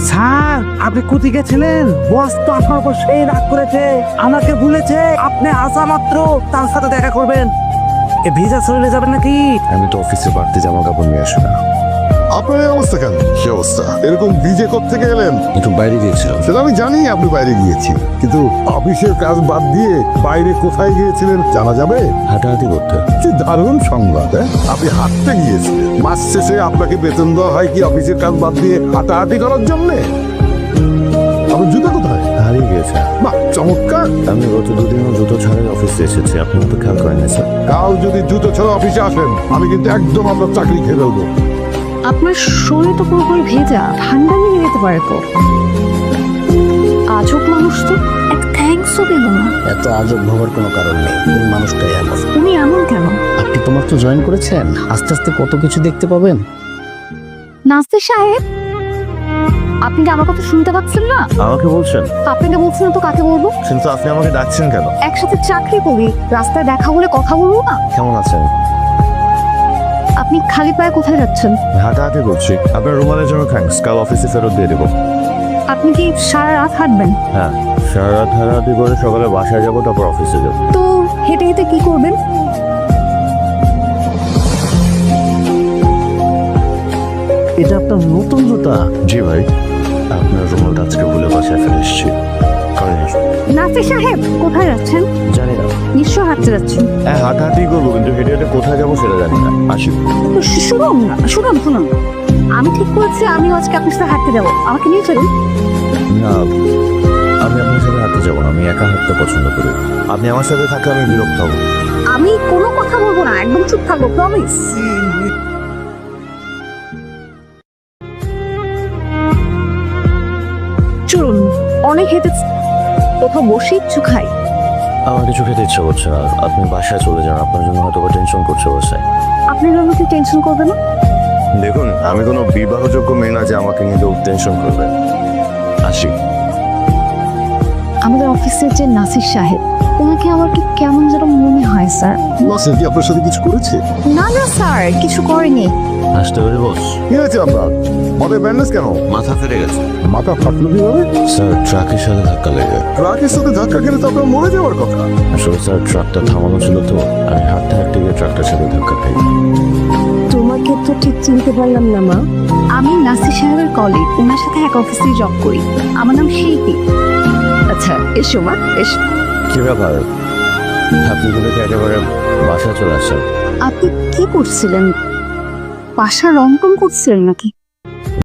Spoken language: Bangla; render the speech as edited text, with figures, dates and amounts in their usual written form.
স্যার, আপনি কোথায় গেছিলেন? বস তো আপনার উপর সেই রাগ করেছে, আমাকে বলেছে আপনি আসা মাত্র তার সাথে দেখা করবেন। এ ভিজা শরীরে যাবেন নাকি? আমি তো অফিসে বাড়তি জামা কাপড় নিয়ে আসি না। আপনার এই অবস্থা কেন? কি অবস্থা? এরকম ভিজে থেকে এলেন? একটু বাইরে গিয়েছিলাম। সেটা আমি জানি আপনি বাইরে গিয়েছেন, কিন্তু অফিসের কাজ বাদ দিয়ে বাইরে কোথায় গিয়েছিলেন জানা যাবে? হাঁটাহাঁটি করতে। কি দারুণ সংবাদ! আপনি হাঁটতে গিয়েছিলেন। মাস শেষে আপনাকে বেতন দেওয়া হয় কি অফিসের কাজ বাদ দিয়ে হাঁটাহাঁটি করার জন্য? আপনার জুতো কোথায়? হারিয়ে গিয়েছে। বাহ, চমৎকার! আমি গত দুদিনও জুতো ছাড়াই অফিসে এসেছি, আপনি তো খেয়াল করেন না স্যার। কাল যদি জুতো ছাড়া অফিসে আসেন, আমি কিন্তু একদম আপনার চাকরি খেয়ে ফেলবো। আপনার শরীর তো পুরোপুরি ভেজা, ঠান্ডা লেগে যেতে পারে তো। আজব মানুষ তো, এক থ্যাঙ্কসও দিল না। এত আজব ভাবার কোনো কারণ নেই, তুমি মানুষটাই এমন। উনি এমন কেন? আপনি তোমার তো জয়েন করেছেন, আস্তে আস্তে কত কিছু দেখতে পাবেন। নাস্তির সাহেব, আপনি কি আমার কথা শুনতে পাচ্ছেন না? আমাকে বলছেন? আপনাকে বলছি না তো কাকে বলবো? কিন্তু আপনি আমাকে ডাকছেন কেন? একসাথে চাকরি করি, রাস্তায় দেখা হলে কথা বলবো না? কেমন আছেন? আপনি খালি পায়ে কোথায় যাচ্ছেন? হাঁটাহাঁটি করছি। আপনার রুমালের জন্য থ্যাঙ্কস, কাল অফিসে ফেরত দিয়ে দেবো। আপনি কি সারা রাত হাঁটবেন? হ্যাঁ, সারা রাত হাঁটাহাঁটি করে সকালে বাসায় যাবো, তারপর অফিসে যাবো। তো হেঁটে হেঁটে কি করবেন? এটা আপনার নতুন জুতা? জি ভাই, আপনার রুমালটা আজকে ভুলে বাসায় ফেলে এসেছি। নাসির সাহেব, কোথায় যাচ্ছেন? জানি না। নিশ্চয় হাঁটতে যাচ্ছেন। হ্যাঁ, হাঁটাহাঁটি করবো, কিন্তু হেঁটে হেঁটে কোথায় যাবো সেটা জানি না। আসি। শুনুন না, শুনুন, আমি ঠিক করেছি আমি আজকে আপনার সাথে হাঁটতে যাবো, আমাকে নিয়ে চলুন। না, আমি আপনার সাথে হাঁটতে যাবো না, আমি একা হাঁটতে পছন্দ করি। আপনি আমার সাথে থাকলে আমি বিরক্ত হবো। আমি কোনো কথা বলবো না, একদম চুপ থাকবো, প্রমিস। চলুন, অনেক হেঁটেছি, কোথাও বসে একটু খাই। আমার কিছু খেতে ইচ্ছা করছে না, আপনি বাসায় চলে যান, আপনার জন্য হয়তো টেনশন করছে বাসায়। আপনার জন্য কি টেনশন করবে না? দেখুন, আমি কোনো বিবাহযোগ্য মেয়ে না যে আমাকে নিয়ে টেনশন করবে। আসি। আমাদের অফিসের যে নাসির সাহেব, ওনাকে আমার কি কেমন যেন মনে হয় স্যার। নাসির কি আপনার সাথে কিছু করেছে? না না স্যার, কিছু করেনি। আসতে পারি বস? কি হয়েছে আপনার? মাথায় ব্যান্ডেজ কেন? মাথা ফেটে গেছে। মাথা ফাটলো কিভাবে? স্যার, ট্রাকের সাথে ধাক্কা লেগে। ট্রাকের সাথে ধাক্কা খেলে তো আপনার মরে যাওয়ার কথা। আসলে স্যার, ট্রাকটা থামানো ছিল তো, আমি হাঁটতে হাঁটতে গিয়ে ট্রাকটার সাথে ধাক্কা খাই। তোমাকে তো ঠিক চিনতে পারলাম না মা। আমি নাসির সাহেবের কলিগ, ওনার সাথে এক অফিসে জব করি। আমার নাম শিল্পী। আচ্ছা, এসো মা, এসো। কি ব্যাপার, আপনি তো দেখে একেবারে বাসায় চলে আসছেন। আপনি কি করছিলেন? বাসা রং টং করছিলেন নাকি?